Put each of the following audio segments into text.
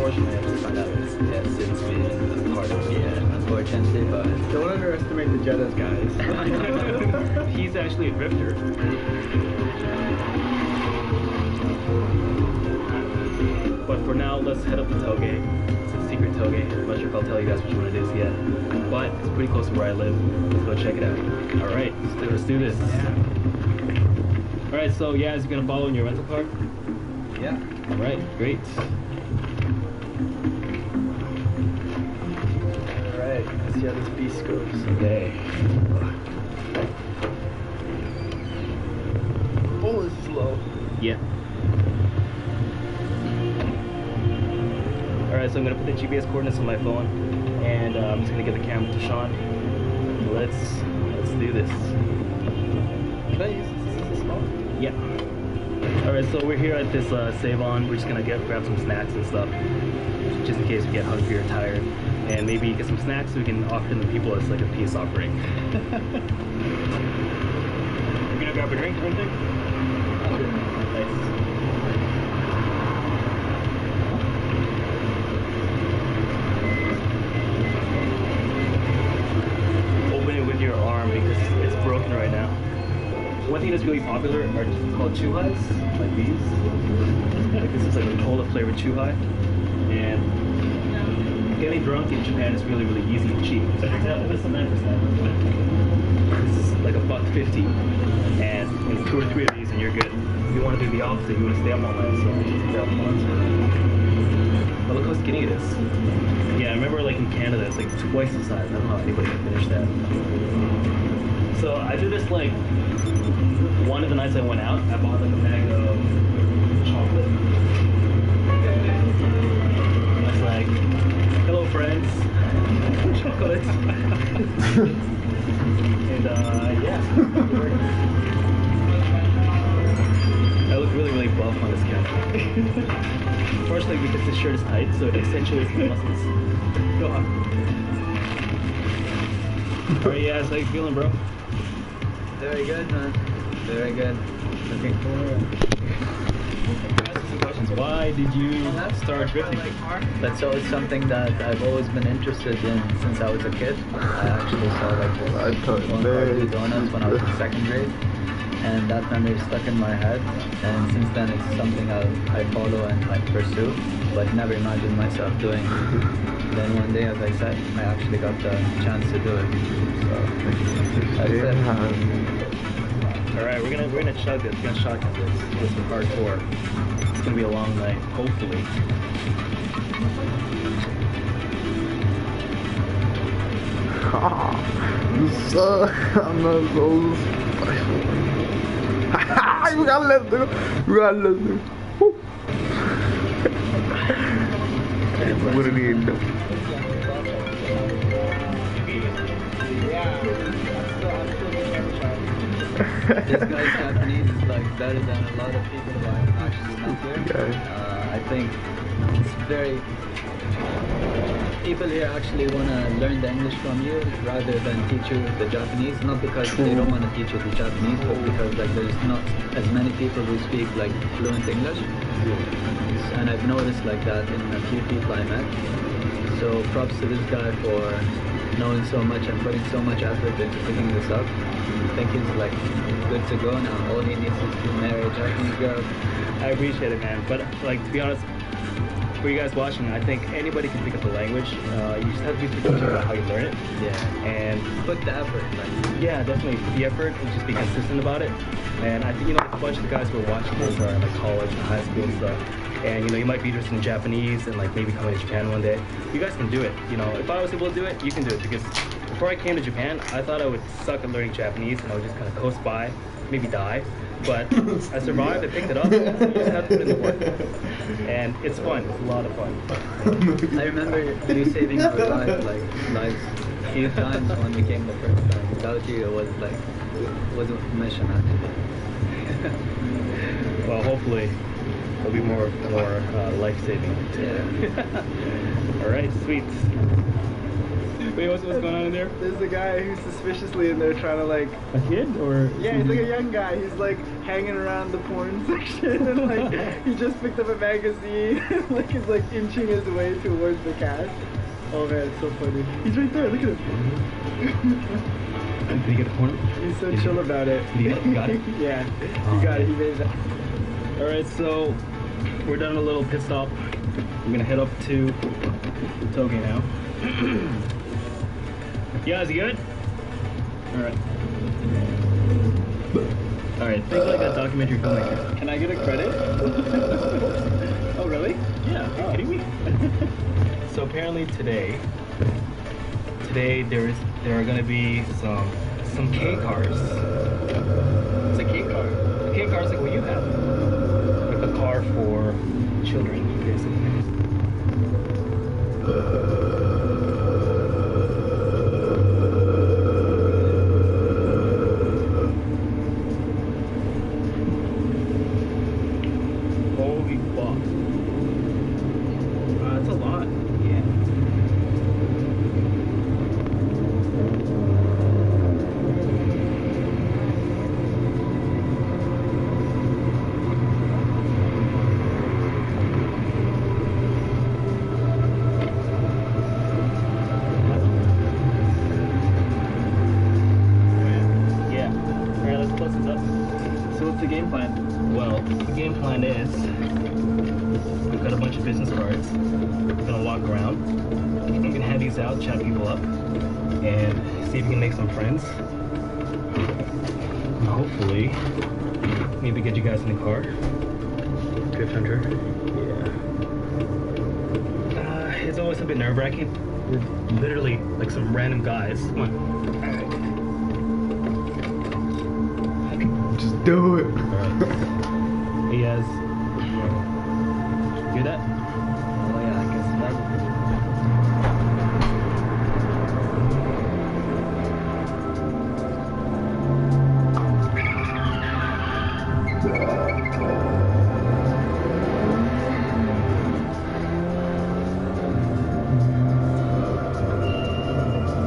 unfortunately, I just found out it's since been a part of unfortunately, but don't underestimate the Jettas, guys. He's actually a drifter. But for now, let's head up the tailgate. It's a secret tailgate. I'm not sure if I'll tell you guys which one it is yet, but it's pretty close to where I live. Let's go check it out. All right, let's do this. yeah. All right, so yeah, is you gonna follow in your rental car? Yeah. All right, great. All right, let's see how this beast goes. Okay. Oh, it's slow. Yeah. All right, so I'm gonna put the GPS coordinates on my phone, and I'm just gonna give the camera to Sean. Let's do this. Can I use this phone? Yeah. All right, so we're here at this Save-On. We're just gonna grab some snacks and stuff, just in case we get hungry or tired, and maybe get some snacks so we can offer them to people as like a peace offering. You gonna grab a drink or anything? Nice. Open it with your arm because it's broken right now. One thing that's really popular are called chuhais, like these. Like this is like a cola flavored chuhai, and getting drunk in Japan is really, really easy and cheap. So for example, this is 9%. This is like $1.50, and 2 or 3 of these, and you're good. If you want to do the opposite, you want to stay up all night, so stay up all night. But look how skinny it is. Yeah, I remember like in Canada, it's like twice the size. I don't know how anybody can finish that. So I do this like one of the nights I went out. I bought like a bag of chocolate. I was like, "Hello, friends, chocolate." And yeah, I look really, really buff on this camera. Unfortunately, because this shirt is tight, so it accentuates my muscles. Go on. Alright, yeah, so how you feeling, bro? Very good, man. Very good. Looking forward. Ask you some questions. Why did you start drifting? That's always something that I've always been interested in since I was a kid. I actually saw like this one Cardi Donuts when I was in 2nd grade, and that memory stuck in my head. And since then, it's something I follow and like pursue, but never imagined myself doing. Then one day, as I said, I actually got the chance to do it. So that's it. All right, we're gonna chug this. We're gonna shotgun this. This is hardcore. It's gonna be a long night, hopefully. You suck. I'm not so special. You gotta let them. You gotta let them. What do you need? This guy's Japanese is like better than a lot of people who I've actually met here. I think it's very... People here actually want to learn the English from you rather than teach you the Japanese. Not because they don't want to teach you the Japanese, but because like there's not as many people who speak like fluent English. And I've noticed like that in a few people I met. So props to this guy for knowing so much and putting so much effort into picking this up. I think he's like good to go now. All he needs is to marry a Japanese girl. I appreciate it, man. But like to be honest, for you guys watching, I think anybody can pick up the language. You just have to be strategic about how you learn it. Yeah. And Put the effort. Like. yeah, definitely put the effort and just be consistent about it. And I think a bunch of the guys who are watching this are in like college and high school and stuff. And you might be interested in Japanese and like maybe coming to Japan one day. You guys can do it. If I was able to do it, you can do it. Because before I came to Japan, I thought I would suck at learning Japanese and I would just kind of coast by, maybe die. But I survived. I picked it up. You just have to put in the work. And it's fun. It's a lot of fun. I remember you saving our lives a few times when we came the first time. Without you, it was like it was a mission actually. Well, hopefully there'll be more life-saving. Yeah. All right, sweet. Wait, what's going on in there? There's a guy who's suspiciously in there trying to like. A kid or? Yeah, he's like a young guy. He's like hanging around the porn section and like he just picked up a magazine and like is like inching his way towards the cash. Oh man, it's so funny. He's right there. Look at him. Did he get the porno? He's so chill about it. Did he get it? You got it? Yeah, he got it. He made it. All right, so we're done a little pit stop. I'm gonna head up to Toge now. You guys good? All right. All right, think like a documentary filmmaker. Can I get a credit? Oh really? Yeah, are you kidding me? So apparently today there are gonna be some K cars. It's a key card. A K car is like what you have. Like a car for children, basically. Holy fuck. That's a lot. Yeah. Yeah. Alright, let's close this up. So what's the game plan? Well, the game plan is we've got a bunch of business cards. We're gonna walk around. I'm gonna hand these out, chat people up, and see if we can make some friends. And hopefully, maybe get you guys in the car. Drift Hunter. Yeah. It's always a bit nerve-wracking. We're literally like some random guys. Come on. Just do it. Hey guys. Hear that? Oh yeah, I guess that.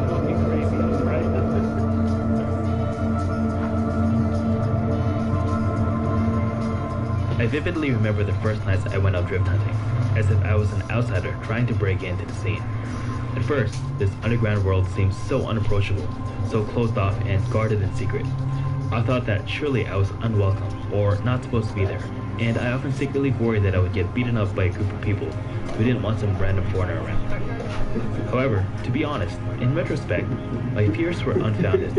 Fucking crazy, right? I vividly remember the first nights I went out drift hunting, as if I was an outsider trying to break into the scene. At first, this underground world seemed so unapproachable, so closed off and guarded in secret. I thought that surely I was unwelcome or not supposed to be there, and I often secretly worried that I would get beaten up by a group of people who didn't want some random foreigner around. However, to be honest, in retrospect, my fears were unfounded.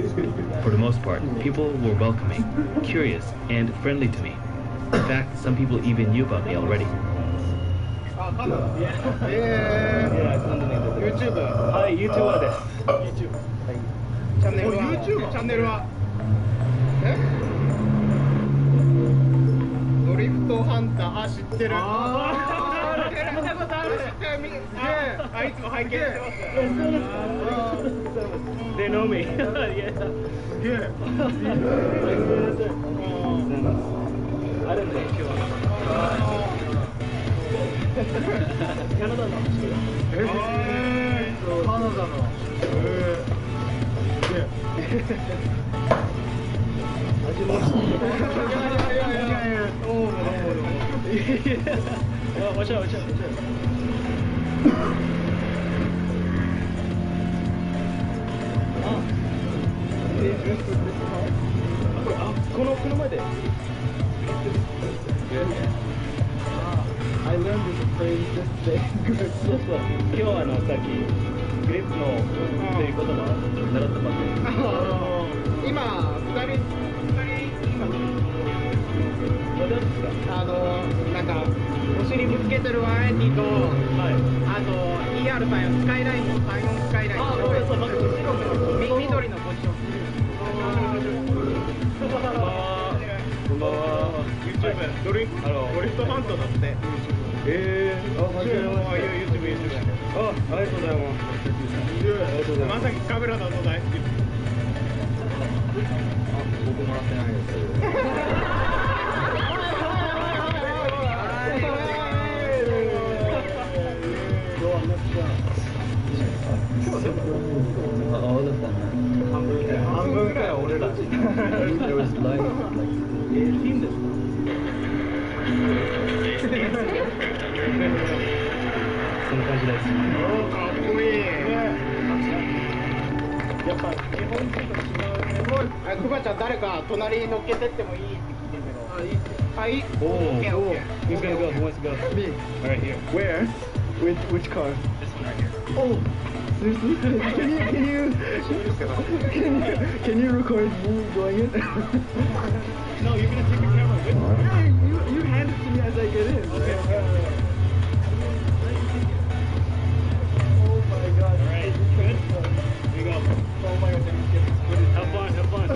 For the most part, people were welcoming, curious, and friendly to me. In fact, some people even knew about me already. YouTube. はい、YouTuber です。チャンネルは YouTube チャンネルはドリフトハンター。あ、知ってる。見たことある。すげえ。あ、いつも拝見してます。They know me. Yeah. すげえ。 あるんで、今日は。キャナダの人。カナダの。Watch out, watch out, watch out. この前で。I learned this phrase just today. そうそう。今日さっきグリップのっていう言葉習ったばっかり。今2人どうですか？なんかお尻ぶつけてるワンエンティと、はい。あと ER さんやスカイラインのサイモンスカイラインのそうまず後ろ緑のポジション。こんばんは。YouTube ドリフトハントだって。あ、マジで。YouTube。あ、ありがとうございます。まさきカメラだと大好き。僕もらってないです。どうも。All of them. There was like 18 this one. Oh, who's gonna go? Who wants to go? Me. Alright, here. Where? Which car? This one right here. Oh, seriously? Can you record me doing it? No, you're gonna take your camera with you. Hey, you hand it to me as I get in. Okay. Oh my god. Alright, good? Here you go. Oh my god, Have fun, have fun.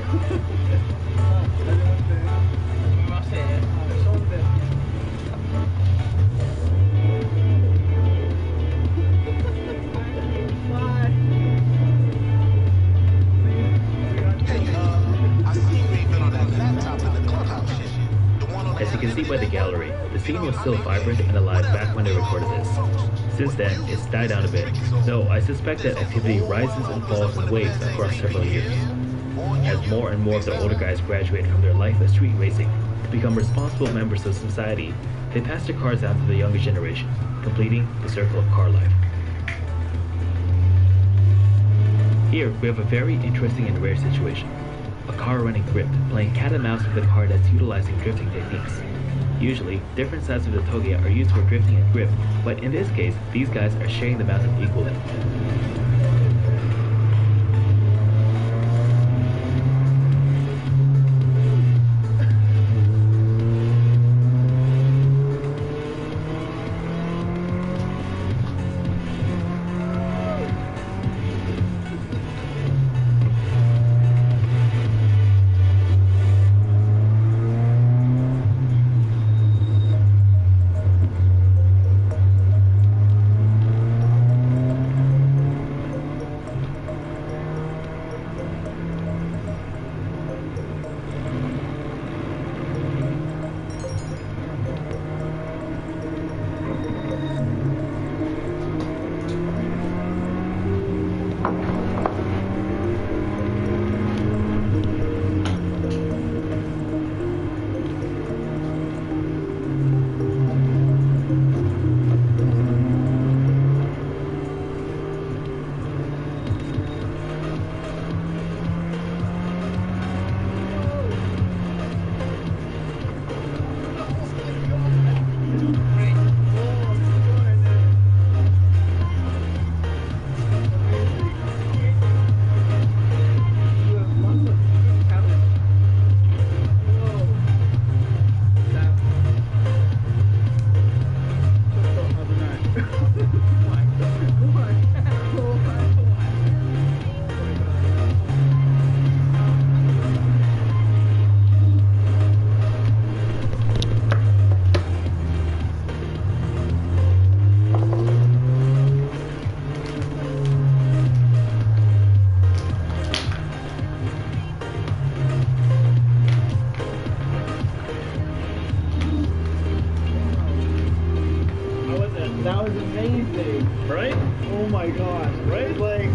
As you can see by the gallery, the scene was still vibrant and alive back when I recorded this. Since then, it's died down a bit, though I suspect that activity rises and falls in waves across several years. As more and more of the older guys graduate from their life of street racing to become responsible members of society, they pass their cars down to the younger generation, completing the circle of car life. Here, we have a very interesting and rare situation. A car running grip, playing cat and mouse with a car that's utilizing drifting techniques. Usually, different sides of the toge are used for drifting and grip, but in this case, these guys are sharing the mountain equally. That was amazing. Right? Oh my gosh. Right? Like,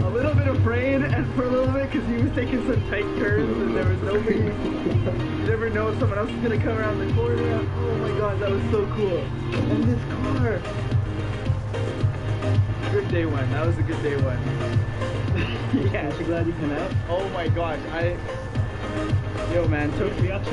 a little bit afraid and for a little bit because he was taking some tight turns and there was nobody. You never know if someone else is going to come around the corner. Oh my god, that was so cool. And this car. Good day one. That was a good day one. Yeah. I'm glad you came out. Oh my gosh. Yo man, took me up to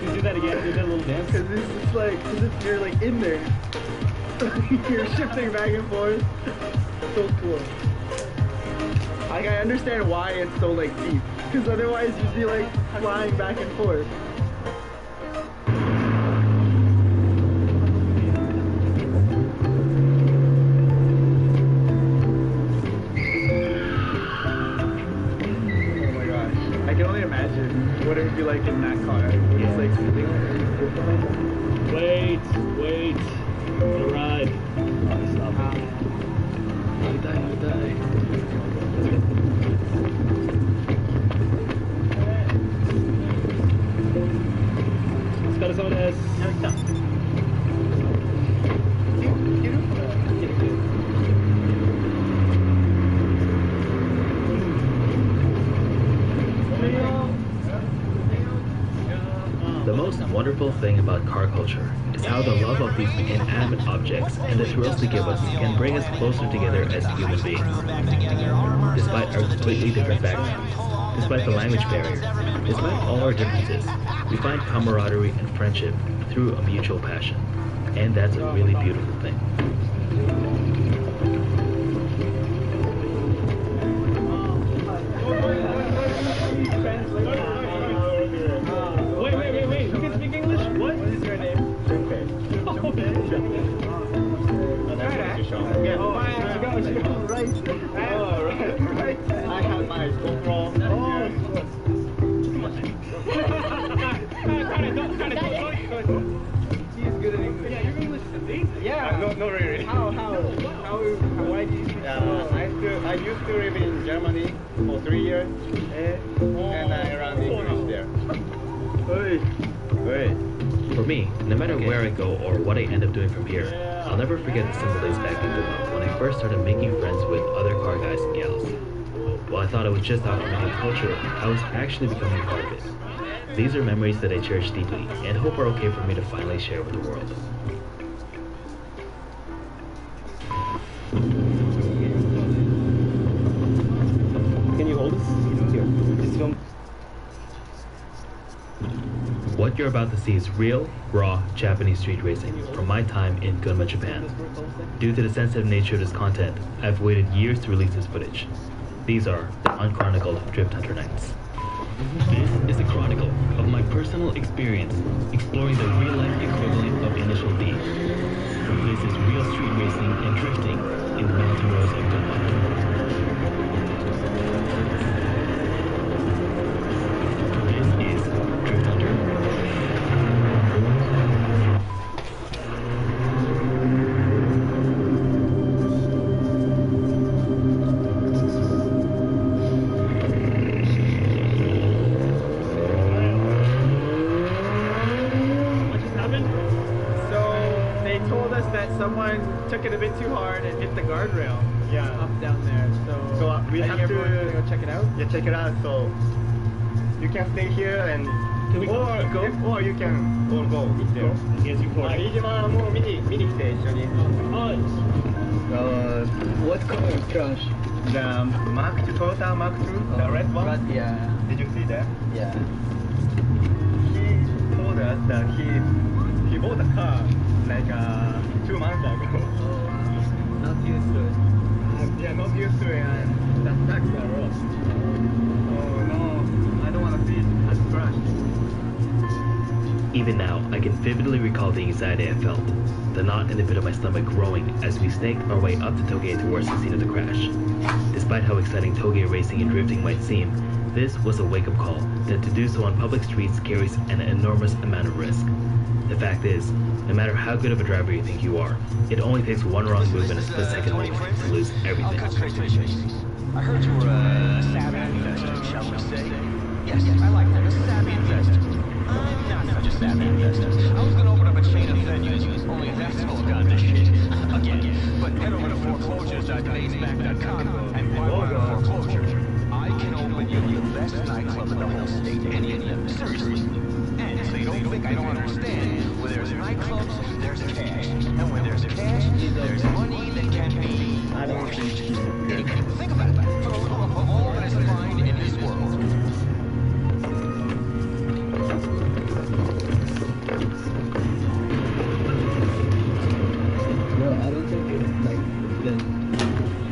You do that again, do that little dance. Because it's just like, you're like in there. You're shifting back and forth. So cool. Like, I understand why it's so like deep. Because otherwise you'd be like flying back and forth. What it would be like in that car. It's like Wait. The ride. Oh, stop it. You die. It's got Arizona's. The most wonderful thing about car culture is how the love of these inanimate objects and the thrills they give us can bring us closer together as human beings. Despite our completely different backgrounds, despite the language barrier, despite all our differences, we find camaraderie and friendship through a mutual passion. And that's a really beautiful thing. Wait. You can speak English? What is your name? Junpei. Yeah. Oh, right. I have my GoPro. He's good at English. Yeah, your English is amazing. Yeah. No, really. Why do you speak so well? I used to live in Germany for 3 years, and I learned English there. For me, no matter where I go or what I end up doing from here, I'll never forget the simple days back in Dubai when I first started making friends with other car guys and gals. While I thought I was just out on my culture, I was actually becoming a part of it. These are memories that I cherish deeply and hope are okay for me to finally share with the world. Can you hold us? Here. Just film. What you're about to see is real, raw Japanese street racing from my time in Gunma, Japan. Due to the sensitive nature of this content, I've waited years to release this footage. These are the unchronicled Drift Hunter nights. This is a chronicle of my personal experience exploring the real-life equivalent of Initial D. This is real street racing and drifting in the mountain roads of Gunma. This is Drift Hunter. Someone took it a bit too hard and hit the guardrail. Yeah. Up down there. So we I have think everyone's to gonna go check it out. Yeah, check it out. So you can stay here and Can we go? or you can all go there. Yes, you can. 飯島も見に来て一緒に。What car crash? The Mark II, Toyota Mark II, the red one. Yeah. Did you see that? Yeah. He told us that he bought a car like 2 months ago. Not used to it. Yeah, not used to it, and that sucks a lot. Oh no, I don't want to see it crash. Even now, I can vividly recall the anxiety I felt, the knot in the pit of my stomach growing as we snaked our way up to Toge towards the scene of the crash. Despite how exciting Toge racing and drifting might seem, this was a wake-up call that to do so on public streets carries an enormous amount of risk. The fact is, no matter how good of a driver you think you are, it only takes one wrong move in a split-second moment to lose everything. Cut straight to the chase. I heard you were a savvy investor, shall we say? Yes, I like that. A savvy investor. I'm not such a savvy investor. I was gonna open up a chain of venues, only an asshole got this shit. Again, but head over to foreclosures.baseback.com and buy my foreclosure. I can open you the best nightclub in the whole state, any of them. Seriously. And so you don't think I don't understand. Where there's nightclubs, there's cash. And when there's cash, there's money that can be mortgaged. Think about it. For the love of all that is fine in this world. Well, I don't think it's like then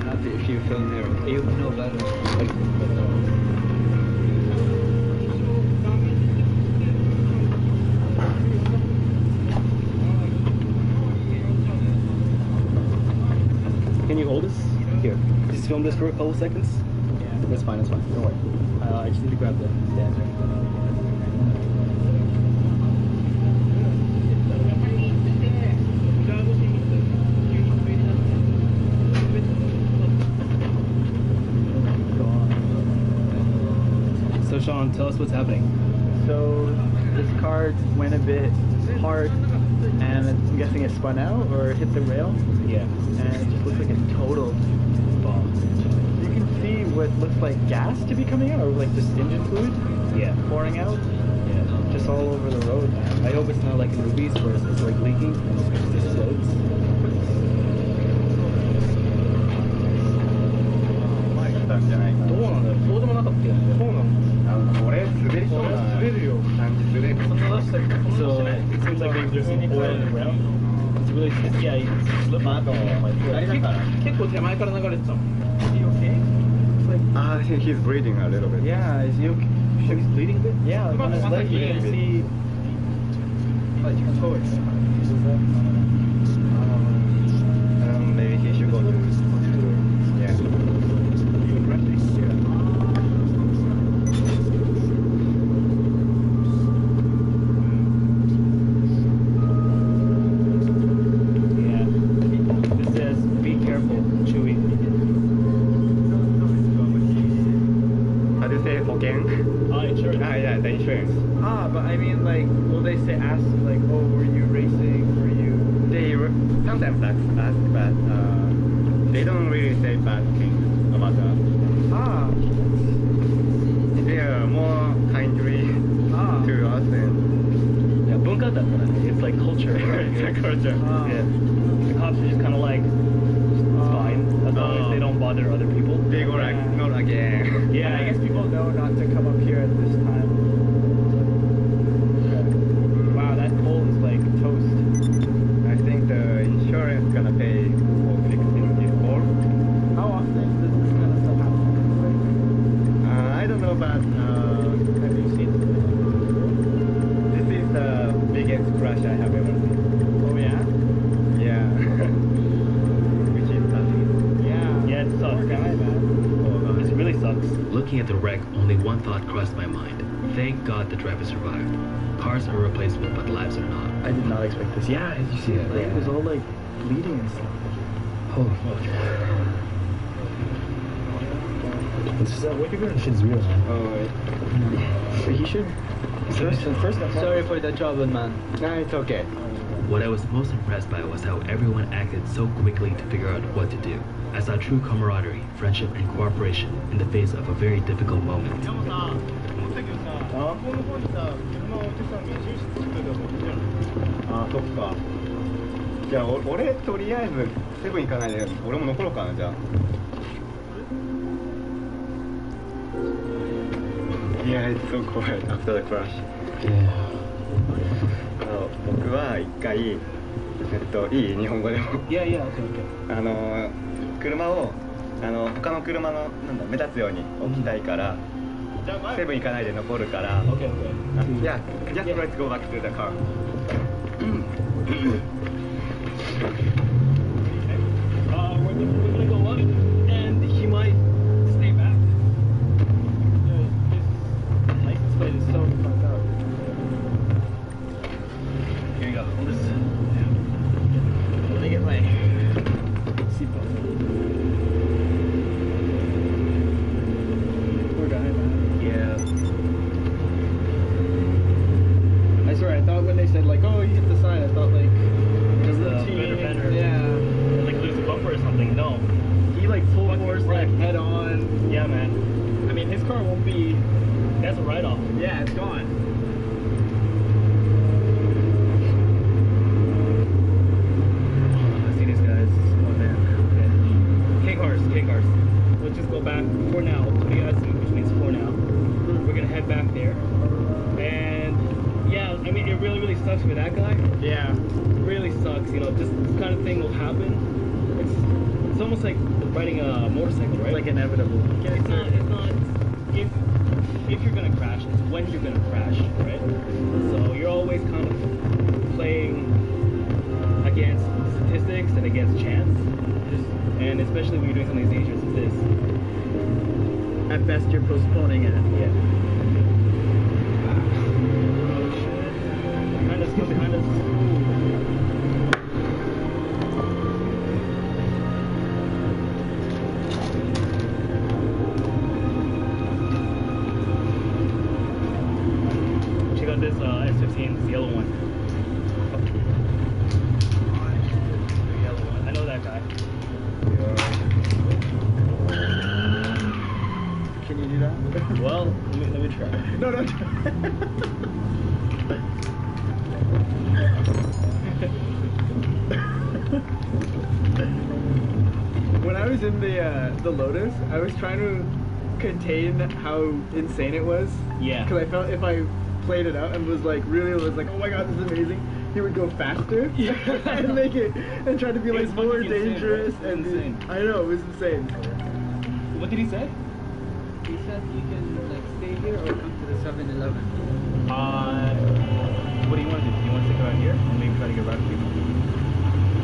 happy if you film here. You know better. Can you hold us? Here. Just film this for a couple seconds? Yeah. That's fine, don't worry. I just need to grab the stand. So Sean, on, tell us what's happening. So this car went a bit hard, and I'm guessing it spun out or hit the rail, Yeah. and it just looks like a total bomb. You can see what looks like gas to be coming out, or like just engine fluid Yeah. pouring out, Yeah. just all over the road, man. I hope it's not like in movies where it's like leaking and it explodes. 前だったんじゃないかな。どうなんだろう、そうでもなかったよね。そうなんだ。これ滑りそうな滑るよ。感じする。 So it seems like there's some oil in the ground. It's really, yeah, you slip on my foot. 結構手前から流れてたもん。Is he okay? It's like, Ah, he's breathing a little bit. yeah, is he okay? He's bleeding a bit? Yeah, like on his leg you can see toes. Maybe he should go to hospital. Yeah. Yeah. It says, be careful, Chewy. How do you say 保険? Insurance. Ah, yeah, the insurance. Ah, but I mean, like, will they say, ask, like, oh, were you racing? Were you? They sometimes ask, but they don't really say bad things about us. Ah, They are more kindly ah. to us and Yeah, 文化だったらね, it's like culture, right? it's a culture. Ah. Yeah. The cops are just kind of like, it's fine, as long as they don't bother other people. They go like, not again. Yeah, I guess people know not to come up here at this time. Wow, that pole is like toast. I think the insurance gonna pay for fixing this pole. How often does this kind of stuff happen? I don't know, but Have you seen this? this is the biggest crash I have ever seen. Oh yeah? Yeah. Which is nothing. Yeah. Yeah, it sucks. Poor guy, man. This really sucks. Looking at the wreck, only one thought crossed my mind. Thank God the driver survived. Cars are replaceable, but lives are not. I did not expect this. Yeah, did you see it? Like, it was all like bleeding and stuff. Holy fuck. This is what you're doing. Shit's real, man. Oh, He should. First, Sorry for the trouble, man. no, it's okay. What I was most impressed by was how everyone acted so quickly to figure out what to do. I saw true camaraderie, friendship, and cooperation in the face of a very difficult moment. あ、そっか。じゃあ、俺とりあえずセブン行かないで、俺も残ろうかな、じゃあ。Yeah, it's so quiet after the crash. 僕は一回、いい日本語でも Yeah, yeah, okay, okay. 車を他の車のなんだ目立つように置きたいから、セブン行かないで残るから。 Okay, okay. Yeah, just let's go back to the car. We're gonna go up, and he might stay back. His license plate is so fucked up. Here you go. Let me get my seatbelt. Poor guy, man. yeah. I swear, I thought when they said like, oh, you hit the side, I thought like Just the a routine. fender. Yeah. Like lose a bumper or something. No. He like full Fucking force, wreck. like head on. Yeah, man. I mean, his car won't be. That's a write-off. Yeah, it's gone. I see these guys. Oh man. Okay. K-cars. Let's just go back for now. which means for now. We're gonna head back there. And yeah, I mean, it really, really sucks for that guy. Yeah. Really sucks. You know, just this kind of thing will happen. It's almost like riding a motorcycle, right? Like inevitable. It's not if you're gonna crash, it's when you're gonna crash, right? So you're always kind of playing against statistics and against chance. And especially when you're doing something as dangerous as this. At best, you're postponing it. Yeah. Kind of. got this S15, this yellow one. The yellow one. I know that guy. Can you do that? Well, let me try. No, no. When I was in the Lotus, I was trying to contain how insane it was. Yeah. Because I felt if I played it out and was like oh my god, this is amazing, he would go faster and make it and try to be like It's more fucking insane, dangerous bro. and It's insane. I know it was insane. What did he say? He said you can like stay here or come to the 7-Eleven. What do you want to do? Do you want to stick around here and maybe try to get back to people?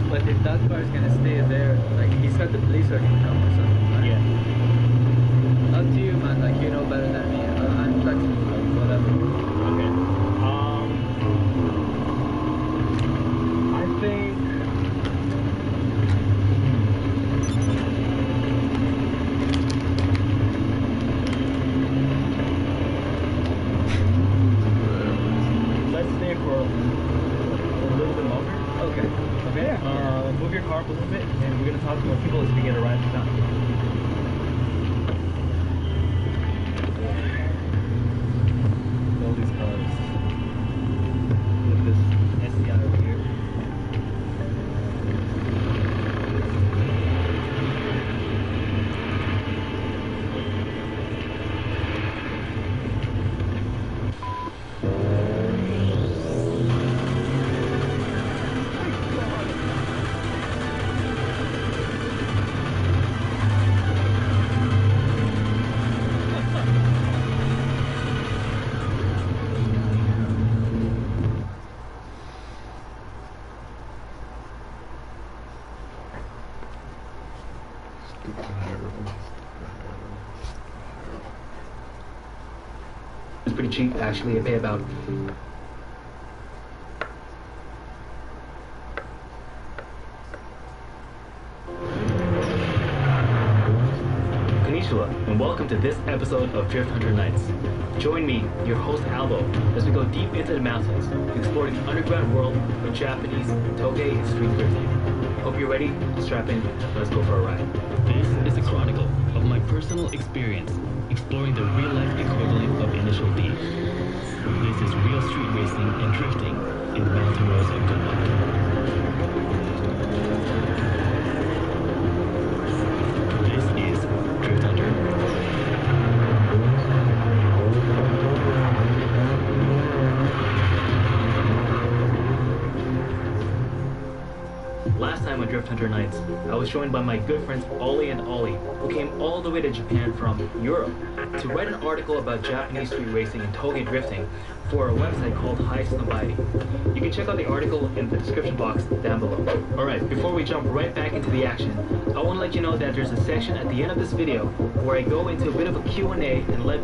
But if that car is gonna stay there, like he said the police are gonna come or something, right? Yeah. Up to you, man. Like you know better than me. I'm flexible, like whatever. Okay. I think. Let's stay for a little bit longer. Okay. Okay. Move your car up a little bit, and we're gonna talk to more people as we get arrived down. All these cars. Look at this SCI over here. It's pretty cheap actually. I pay about Konnichiwa, and welcome to this episode of Drift Hunter Nights. Join me, your host Albo, as we go deep into the mountains, exploring the underground world of Japanese toge and street drifting. Hope you're ready, strap in, let's go for a ride. This is a chronicle of my personal experience exploring the real-life equivalent of Initial D. This is real street racing and drifting in the mountain roads of Gunma. This is Drift Hunter. Last time on Drift Hunter Nights, I was joined by my good friends Ollie and Ollie, who came all the way to Japan from Europe to write an article about Japanese street racing and toge drifting for a website called High Snowbody. You can check out the article in the description box down below. Alright, before we jump right back into the action, I want to let you know that there's a section at the end of this video where I go into a bit of a Q&A and let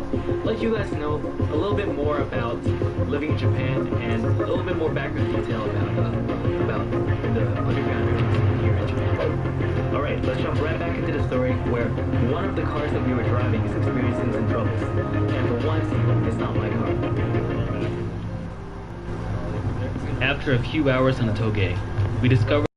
you guys know a little bit more about living in Japan and a little bit more background detail about the underground drifting here in Japan. Alright, let's jump right back into the story where one of the cars that we were driving is experiencing some troubles. And for once, it's not my car. After a few hours on the toge, we discovered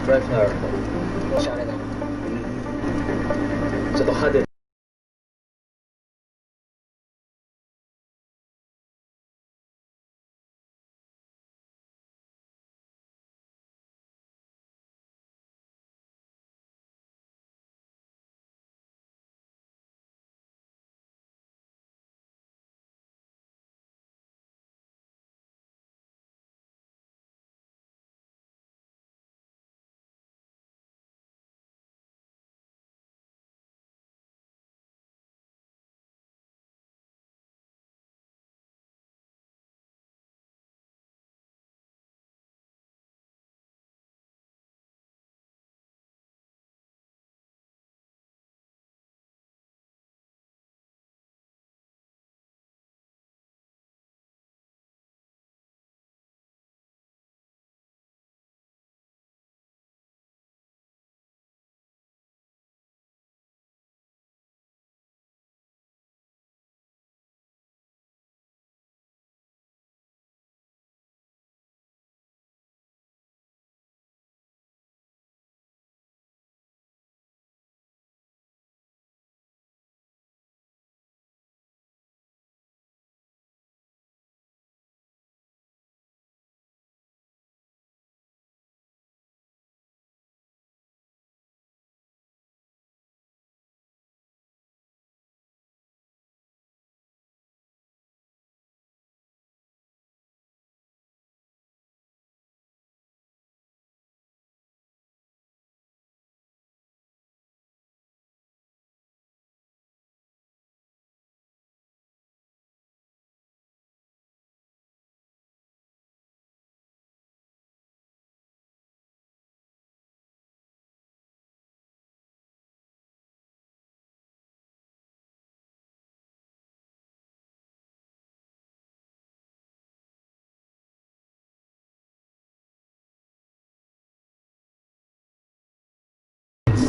브라이트나요. おしゃれだ。 저도 하드.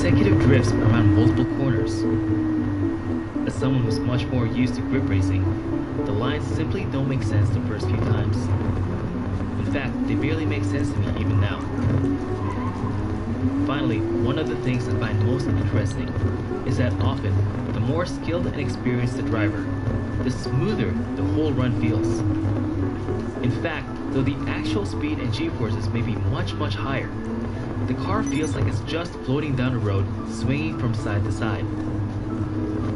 Consecutive drifts around multiple corners. As someone who's much more used to grip racing, the lines simply don't make sense the first few times. In fact, they barely make sense to me even now. Finally, one of the things I find most interesting is that often, the more skilled and experienced the driver, the smoother the whole run feels. In fact, though the actual speed and G-forces may be much higher, the car feels like it's just floating down the road, swinging from side to side.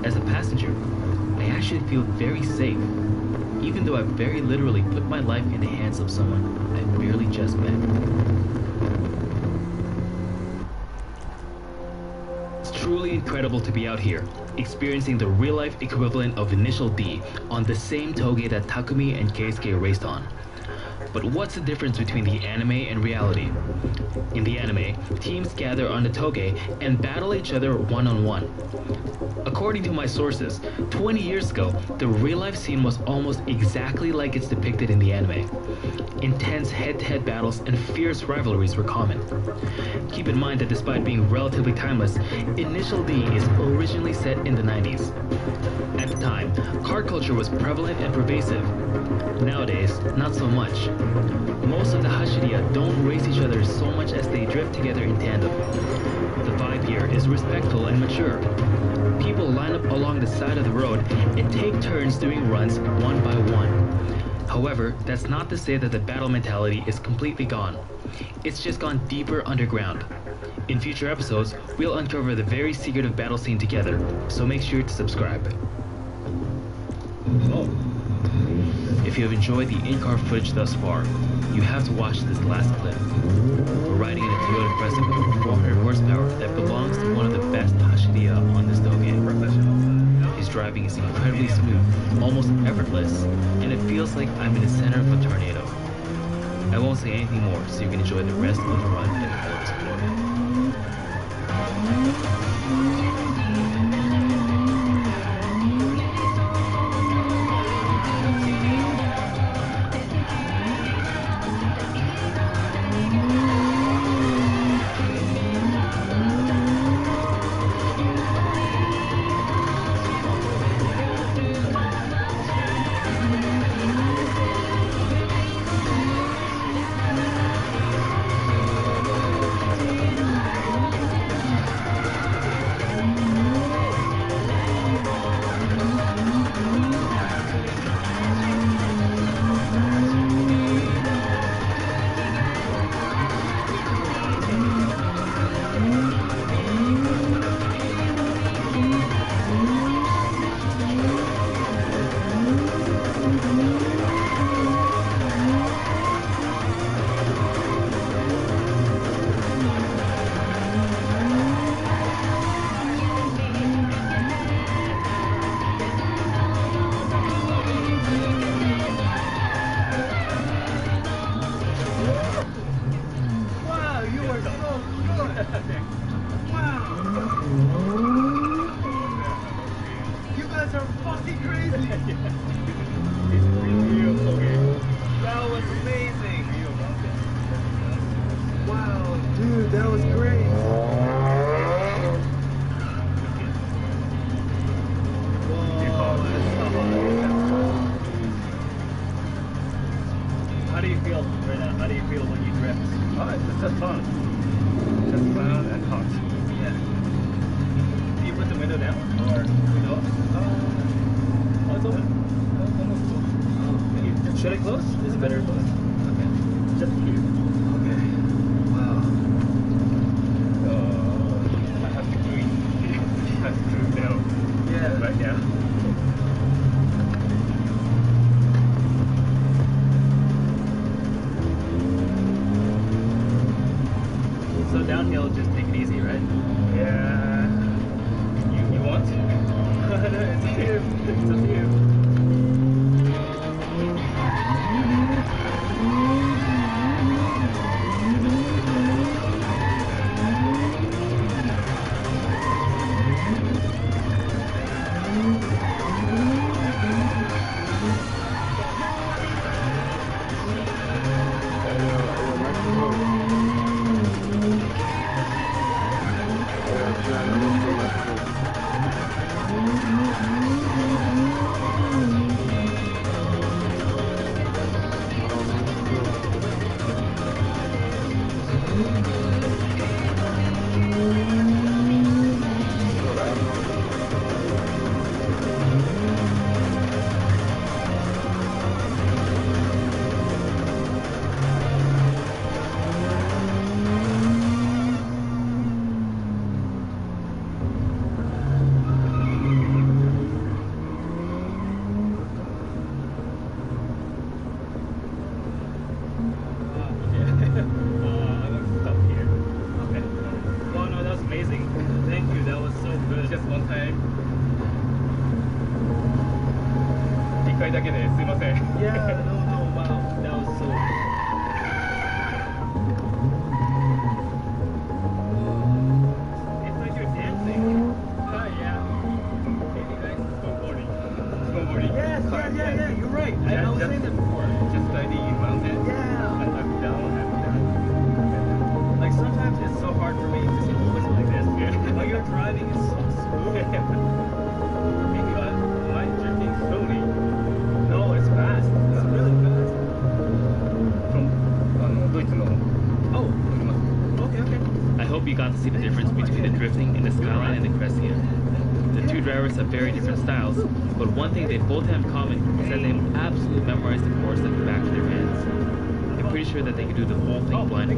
As a passenger, I actually feel very safe, even though I very literally put my life in the hands of someone I barely just met. It's truly incredible to be out here, experiencing the real-life equivalent of Initial D on the same toge that Takumi and Keisuke raced on. But what's the difference between the anime and reality? In the anime, teams gather on the toge and battle each other one-on-one. According to my sources, 20 years ago, the real-life scene was almost exactly like it's depicted in the anime. Intense head-to-head battles and fierce rivalries were common. Keep in mind that despite being relatively timeless, Initial D is originally set in the 90s. At the time, car culture was prevalent and pervasive. Nowadays, not so much. Most of the Hashiriya don't race each other so much as they drift together in tandem. The vibe here is respectful and mature. People line up along the side of the road and take turns doing runs one by one. However, that's not to say that the battle mentality is completely gone. It's just gone deeper underground. In future episodes, we'll uncover the very secretive battle scene together, so make sure to subscribe. If you have enjoyed the in-car footage thus far, you have to watch this last clip. We're riding in a Toyota Pressa with 400 horsepower that belongs to one of the best Hashiriya on this toge. His driving is incredibly smooth, almost effortless, and it feels like I'm in the center of a tornado. I won't say anything more so you can enjoy the rest of the run in full explore. Dude, that was great. How do you feel right now? How do you feel when you drift? Oh, it's just fun. Just fun and hot. Yeah. Do you put the window down or window up? Oh, it's open. Should I close? Is it better to close? Okay. Just here. Okay. Wow. I have to cruise down. Yeah. Right now. So downhill, just take it easy, right? Yeah. You want? It's up to you. It's up to you. Yeah, no, wow, that was so. It's like you're dancing. Oh yeah. Maybe nice snowboarding. Snowboarding. Yes, you're right. I was saying that before. Just sliding in mountains. Yeah. And up, down. Like sometimes it's so hard for me to see movements like this. Yeah. While you're driving, it's so smooth. Maybe am I drifting slowly? No, it's fast. It's really fast. From ドイツの Oh. Okay. I hope you got to see the difference between the drifting in the Skyline and the Crescia. The two drivers have very different styles, but one thing they both have in common is that they absolutely memorize the course like the back of their hands. I'm pretty sure that they can do the whole thing blindly.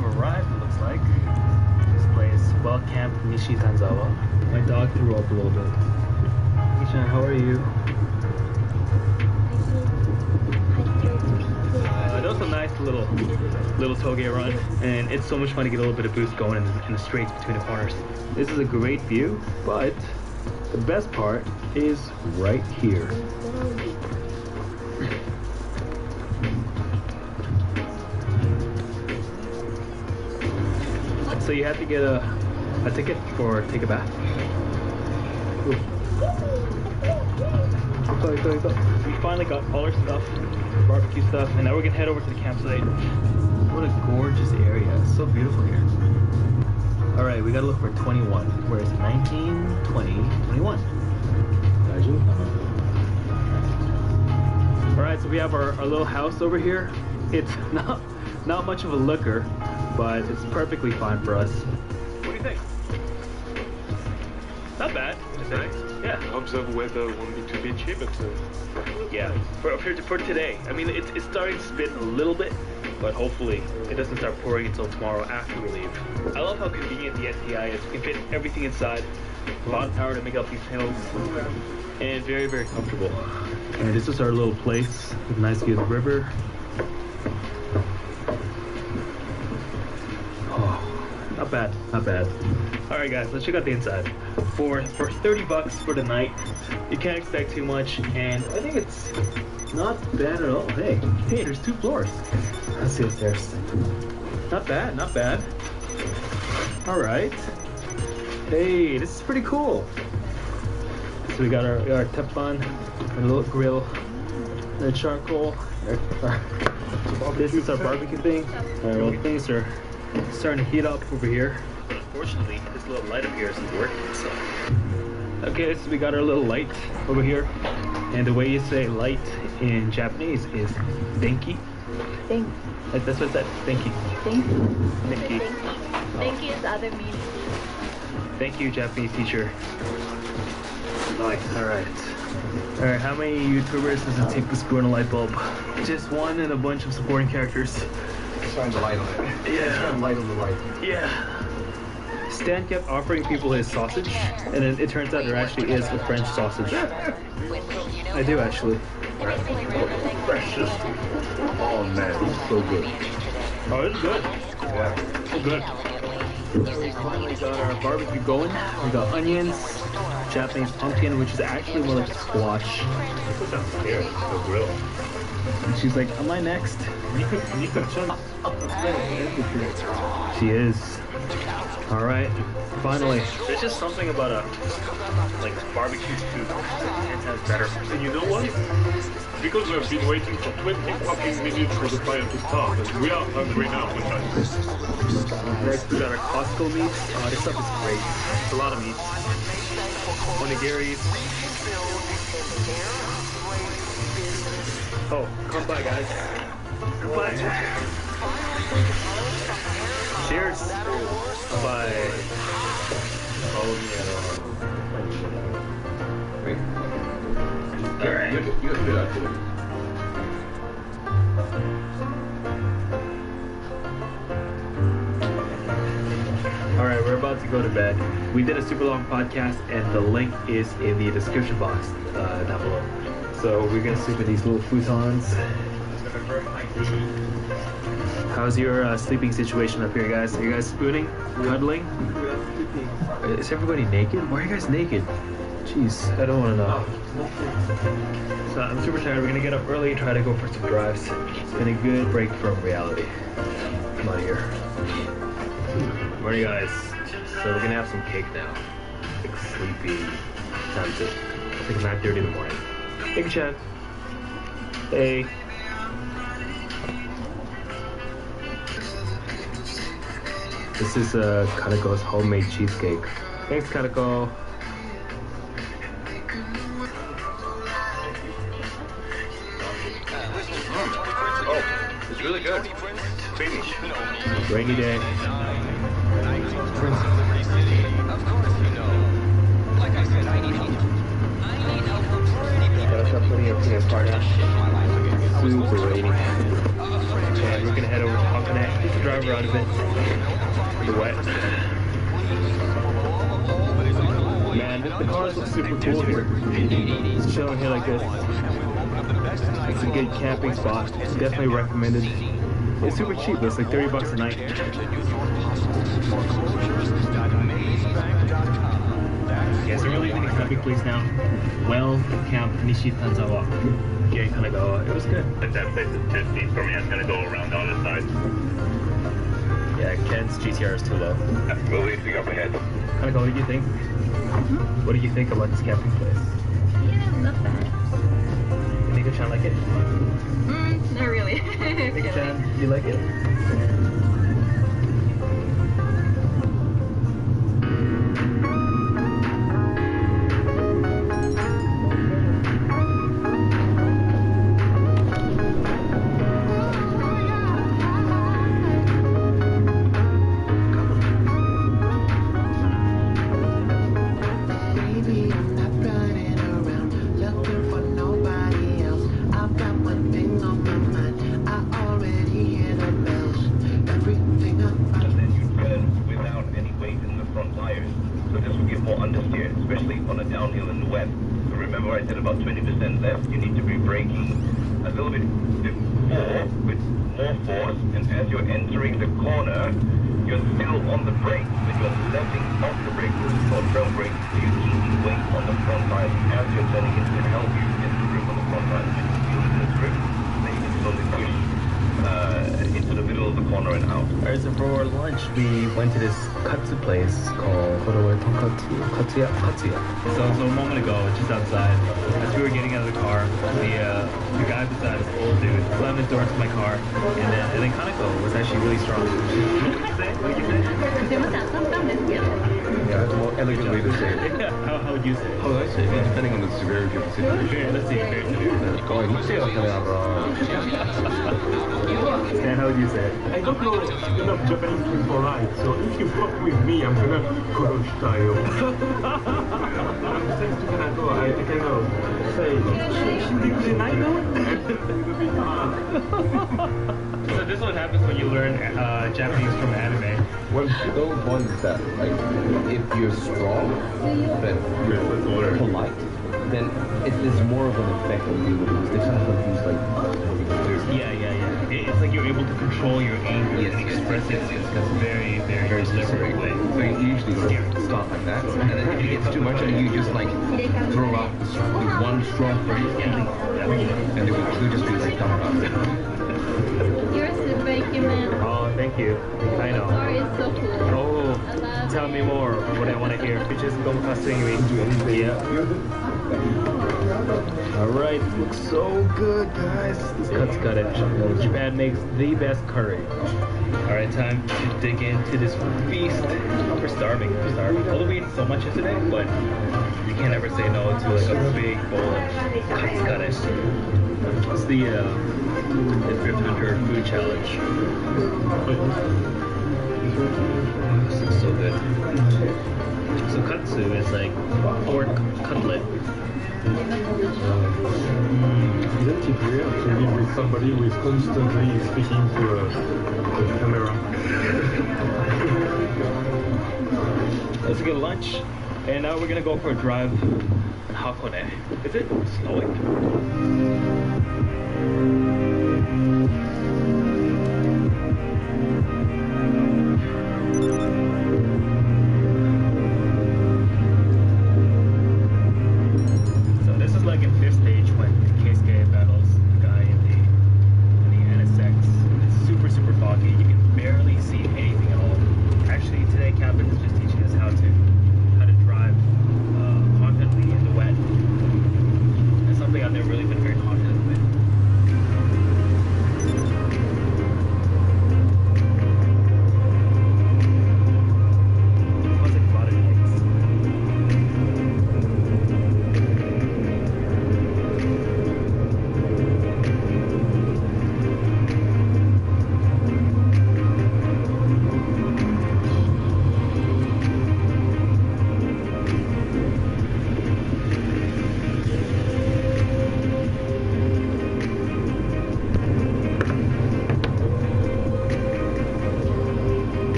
we've arrived, it looks like. This place, Well Camp Nishitanzawa. My dog threw up a little bit. Ishan, how are you? That was a nice little toge run, and it's so much fun to get a little bit of boost going in the straights between the corners. This is a great view, but the best part is right here. So you have to get a ticket for take a bath. Ooh. Go. We finally got all our stuff, barbecue stuff, and now we're gonna head over to the campsite. What a gorgeous area. It's so beautiful here. Alright, we gotta look for 21. Where is it? 19, 20, 21. Alright, so we have our little house over here. It's not much of a looker, but it's perfectly fine for us. What do you think? Not bad. Nice. Yeah. Observe weather won't be too bitchy, but Yeah. For today, I mean, it's starting to spit a little bit, but hopefully it doesn't start pouring until tomorrow after we leave. I love how convenient the STI is. You can fit everything inside. A lot of power to make up these panels, and very, very comfortable. And this is our little place with a nice view of the river. Oh, not bad, not bad. All right, guys, let's check out the inside. For $30 for the night, you can't expect too much, and I think it's not bad at all. Hey, there's 2 floors. Let's see upstairs. Not bad, not bad. All right. Hey, this is pretty cool. So we got our teflon, our little grill, the charcoal. This is our barbecue thing. Our little things are starting to heat up over here. But unfortunately, this little light up here isn't working. So, okay, so we got our little light over here, and the way you say light in Japanese is denki. Denki. That's what it said. Denki. Denki. Denki is other meaning. Thank you, Japanese teacher. Nice. All right. How many YouTubers does it take to screw in a light bulb? Just one and a bunch of supporting characters. Shine the light on it. Yeah. Shine the light on the light. Yeah. Stan kept offering people his sausage, and then it turns out there actually is a French sausage. I do actually. Precious. Oh man, it's so good. Oh, it's good. Yeah. So good. We finally got our barbecue going. We got onions, Japanese pumpkin, which is actually more like squash. put downstairs the grill. And she's like, am I next? She is. All right, finally. There's just something about a barbecue food that 10 times better. And you know what? Because we've been waiting for 20 fucking minutes for the fire to start, and we are hungry now. Next, we got our Costco meat. Oh, this stuff is great. It's a lot of meat. Onigiris. Oh, come by, guys. Come by. Cheers. Bye. Oh, yeah. All right. You got to out to it. Alright, we're about to go to bed. We did a super long podcast, and the link is in the description box down below. So we're gonna sleep in these little futons. How's your sleeping situation up here, guys? Are you guys spooning? Cuddling? Is everybody naked? Why are you guys naked? Jeez, I don't want to know. So I'm super tired. We're gonna get up early, try to go for some drives. It's been a good break from reality. Come on here. Morning, guys. So we're gonna have some cake now. Like sleepy times it. It's like 9:30 in the morning. Hey, Chad. Hey. This is Kaneko's homemade cheesecake. Thanks, Kaneko. Oh, it's really good. Finish. Rainy day. Gotta stop putting everything apart now. Super rainy. And we're gonna head over to Hakone. It's a drive drive around a bit. The wet. Man, the cars look super cool here. Just chilling here like this. It's a good camping spot. Definitely recommended. It's super cheap. It's like $30 a night. Yeah, so we're leaving the camping place now. Well, Camp Nishitanzawa. Yeah, Kanagawa. It was good. But that place is 10 feet from me. I'm gonna go around the other side. Yeah, Ken's GTR is too low. We'll leave the up ahead. Kanagawa, what did you think? What do you think about this camping place? Yeah, not bad. You think Chan like it? Not really. Chan, you like it? Alright, so for lunch we went to this katsu place called Katsuya. So a moment ago, just outside, as we were getting out of the car, the guy beside us, old dude, slammed his door into my car, and then Kaneko was actually really strong. What did you say? Yeah, that's a more elegant way to say it. Yeah, how would you say it? How would I say it? Depending on the severity of the situation. Let's see, very severe. Stan, how would you say it? I don't know enough Japanese to be polite, so if you fuck with me, I'm gonna kuroshita you. Thanks to Kanako, I cannot say So this is what happens when you learn Japanese from anime. Well, those ones that, like, if you're strong, but you're polite, then it is more of an effect on you because they kind of confuse, like, Yeah. It's like you're able to control your anger and express it in a very, very deliberate way. So you usually start like that, and then if it gets too much, and you just like throw out one strong phrase, and it will just be like dumb about it. You're super human. Oh, thank you. I know. Story is so cool. Oh, tell me more of what I want to hear. Bitches don't cussing me. Yeah. Alright, looks so good, guys. This cut's got it. Japan makes the best curry. Alright, time to dig into this feast. We're starving. Although we ate so much yesterday, but you can't ever say no to like a big bowl of cut's got it. It's the Thrift Hunter Food Challenge. This looks so good. So katsu is like pork cutlet. Isn't it weird to live with somebody who is constantly speaking to the camera? Let's get lunch, and now we're gonna go for a drive in Hakone. Is it snowing? I've never really been very confident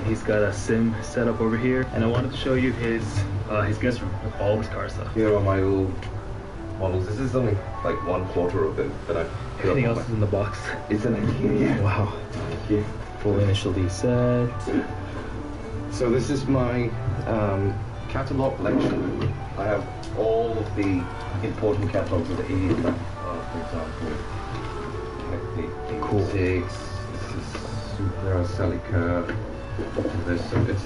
He's got a sim set up over here, and I wanted to show you his guest room with all his car stuff. Here are my old models. This is only like 1/4 of it that I put Everything up else is in the box. It's an IKEA, yeah. Wow. Yeah. Full initial D set. So this is my catalog collection. I have all of the important catalogs of the 80s, for example. Like the Cool. 86, this is Supra, Celica. There's some, it's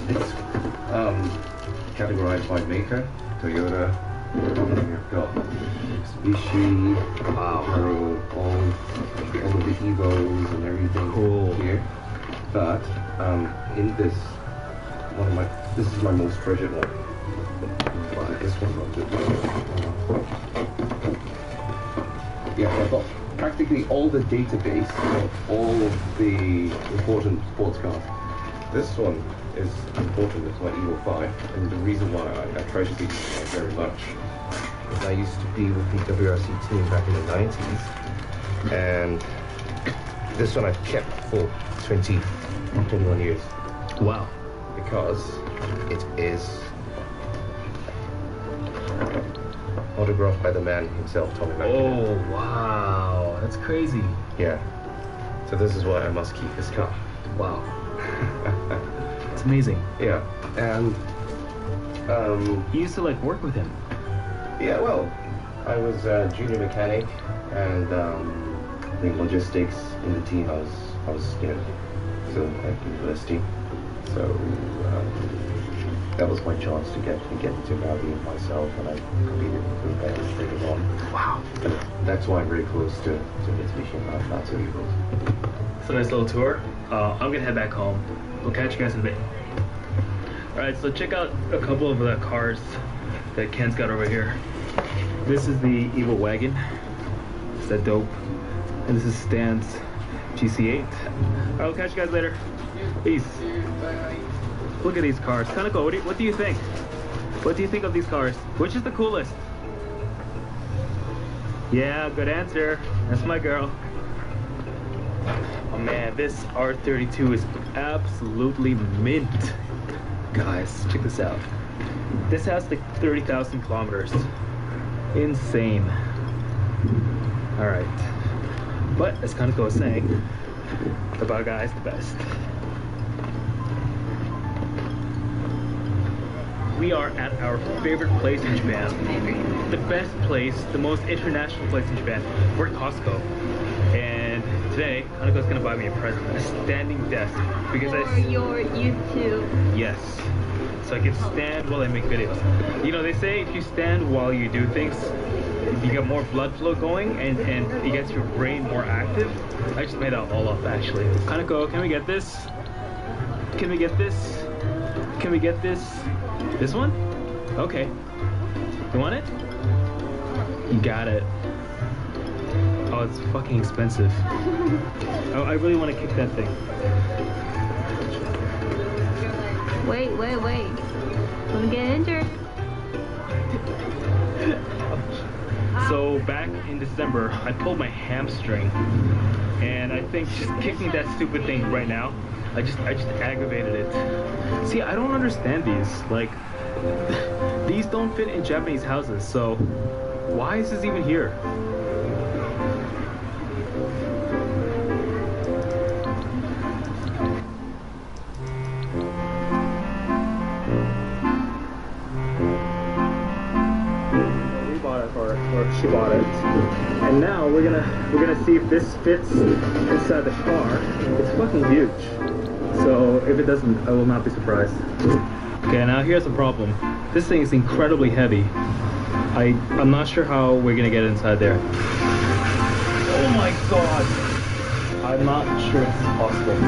categorized by maker, Toyota. We've got Mitsubishi, Haro, all of the Evos and everything Cool. here. But in this, this is my most treasured one. This one, yeah, I've got practically all the database of all of the important sports cars. This one is important, it's my Evo 5, and the reason why I treasure these very much is I used to be with the WRC team back in the 90s, and this one I've kept for 21 years. Wow. Because it is autographed by the man himself, Tommy McKinnon. Oh, wow. That's crazy. Yeah. So this is why I must keep this car. Wow. It's amazing. Yeah. And You used to like work with him. yeah, well, I was a junior mechanic, and the logistics in the team. I was still at university, so that was my chance to get into rallying myself, and I competed with Pettis later on. Wow. And that's why I'm very close to Mitsubishi and not so Evils. It's a nice little tour. I'm gonna head back home. We'll catch you guys in a bit. Alright, so check out a couple of the cars that Ken's got over here. This is the Evo Wagon. Is that dope? And this is Stan's GC8. Alright, we'll catch you guys later. Peace. Look at these cars. Kaneko, what do you think? What do you think of these cars? Which is the coolest? Yeah, good answer. That's my girl. Oh man, this R32 is absolutely mint. Guys, check this out. This has like 30,000 kilometers. Insane. Alright. But as Kaneko was saying, the Baga is the best. We are at our favorite place in Japan. The best place, the most international place in Japan. We're at Costco. And today, Kaneko's gonna buy me a present, a standing desk. Because For your YouTube. Yes. So I can stand while I make videos. You know, they say if you stand while you do things, you get more blood flow going and it gets your brain more active. I just made that all up actually. Kaneko, can we get this? Can we get this? Can we get this? This one? Okay. You want it? You got it. Oh, it's fucking expensive. Oh, I really want to kick that thing. Wait. Don't get injured. So back in December, I pulled my hamstring, and I think just kicking that stupid thing right now, I just aggravated it. See, I don't understand these. Like, these don't fit in Japanese houses, so why is this even here? Or she bought it, and now we're gonna see if this fits inside the car. It's fucking huge, so if it doesn't, I will not be surprised. Okay, now here's the problem. This thing is incredibly heavy. I'm not sure how we're gonna get inside there. Oh my god! I'm not sure it's possible.